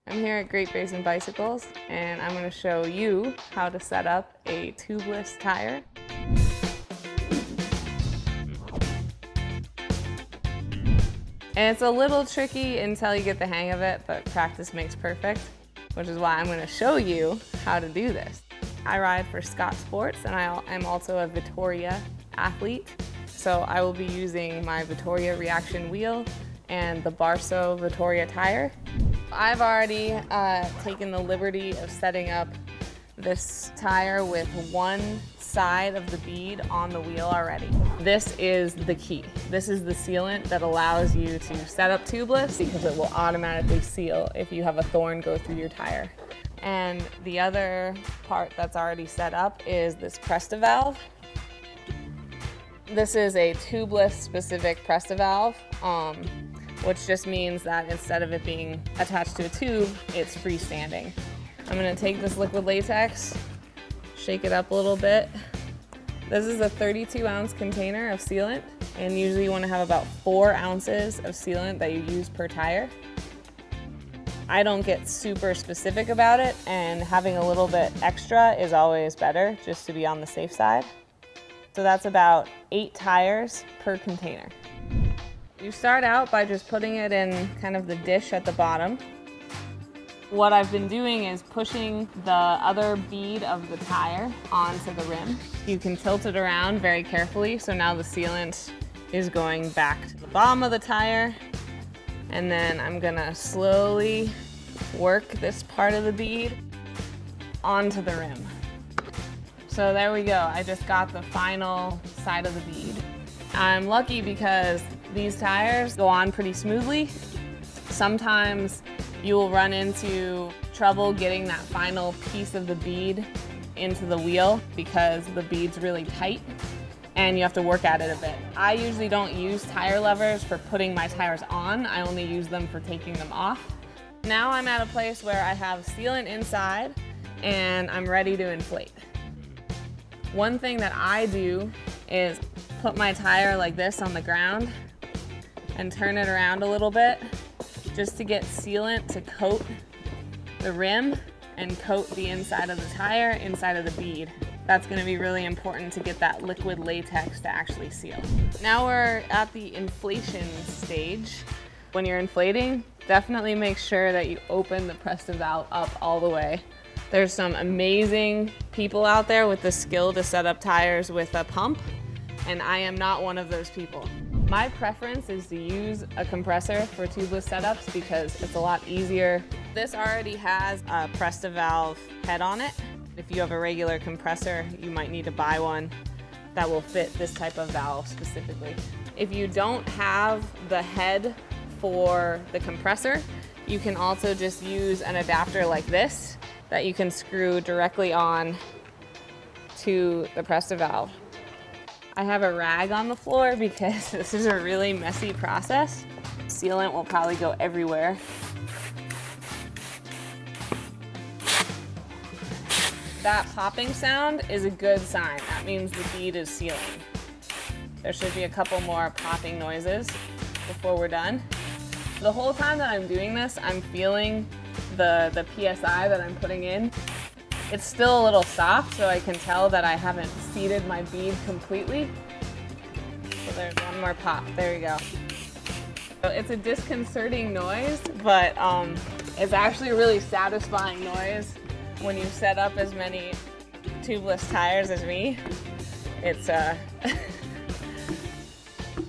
I'm here at Great Basin Bicycles, and I'm going to show you how to set up a tubeless tire. And it's a little tricky until you get the hang of it, but practice makes perfect, which is why I'm going to show you how to do this. I ride for Scott Sports, and I'm also a Vittoria athlete, so I will be using my Vittoria reaction wheel and the Barzo Vittoria tire. I've already taken the liberty of setting up this tire with one side of the bead on the wheel already. This is the key. This is the sealant that allows you to set up tubeless because it will automatically seal if you have a thorn go through your tire. And the other part that's already set up is this Presta valve. This is a tubeless specific Presta valve, which just means that instead of it being attached to a tube, it's freestanding. I'm gonna take this liquid latex, shake it up a little bit. This is a 32-ounce container of sealant, and usually you wanna have about 4 ounces of sealant that you use per tire. I don't get super specific about it, and having a little bit extra is always better, just to be on the safe side. So that's about 8 tires per container. You start out by just putting it in kind of the dish at the bottom. What I've been doing is pushing the other bead of the tire onto the rim. You can tilt it around very carefully, so now the sealant is going back to the bottom of the tire. And then I'm gonna slowly work this part of the bead onto the rim. So there we go, I just got the final side of the bead. I'm lucky because these tires go on pretty smoothly. Sometimes you will run into trouble getting that final piece of the bead into the wheel because the bead's really tight and you have to work at it a bit. I usually don't use tire levers for putting my tires on. I only use them for taking them off. Now I'm at a place where I have sealant inside and I'm ready to inflate. One thing that I do is put my tire like this on the ground and turn it around a little bit just to get sealant to coat the rim and coat the inside of the tire, inside of the bead. That's gonna be really important to get that liquid latex to actually seal. Now we're at the inflation stage. When you're inflating, definitely make sure that you open the Presta valve up all the way. There's some amazing people out there with the skill to set up tires with a pump, and I am not one of those people. My preference is to use a compressor for tubeless setups because it's a lot easier. This already has a Presta valve head on it. If you have a regular compressor, you might need to buy one that will fit this type of valve specifically. If you don't have the head for the compressor, you can also just use an adapter like this that you can screw directly on to the Presta valve. I have a rag on the floor because this is a really messy process. Sealant will probably go everywhere. That popping sound is a good sign. That means the bead is sealing. There should be a couple more popping noises before we're done. The whole time that I'm doing this, I'm feeling the PSI that I'm putting in. It's still a little soft, so I can tell that I haven't seated my bead completely. So there's one more pop, there you go. So it's a disconcerting noise, but it's actually a really satisfying noise when you set up as many tubeless tires as me. It's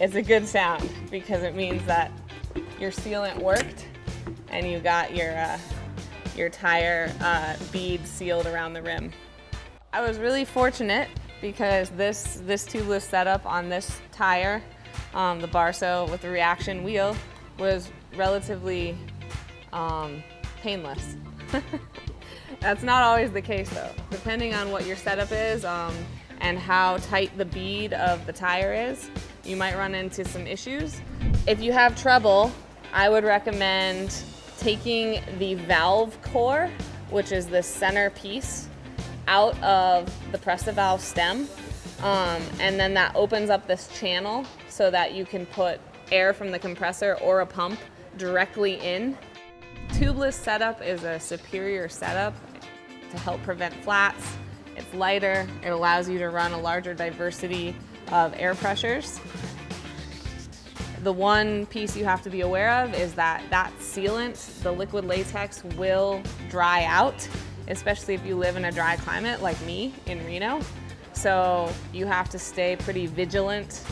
it's a good sound because it means that your sealant worked and you got your tire bead sealed around the rim. I was really fortunate because this tubeless setup on this tire, the Barzo with the reaction wheel, was relatively painless. That's not always the case though. Depending on what your setup is and how tight the bead of the tire is, you might run into some issues. If you have trouble, I would recommend taking the valve core, which is the center piece, out of the Presta valve stem, and then that opens up this channel so that you can put air from the compressor or a pump directly in. Tubeless setup is a superior setup to help prevent flats. It's lighter, it allows you to run a larger diversity of air pressures. The one piece you have to be aware of is that sealant, the liquid latex, will dry out, especially if you live in a dry climate like me in Reno. So you have to stay pretty vigilant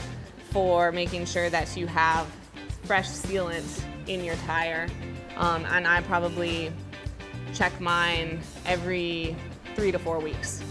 for making sure that you have fresh sealant in your tire. And I probably check mine every 3 to 4 weeks.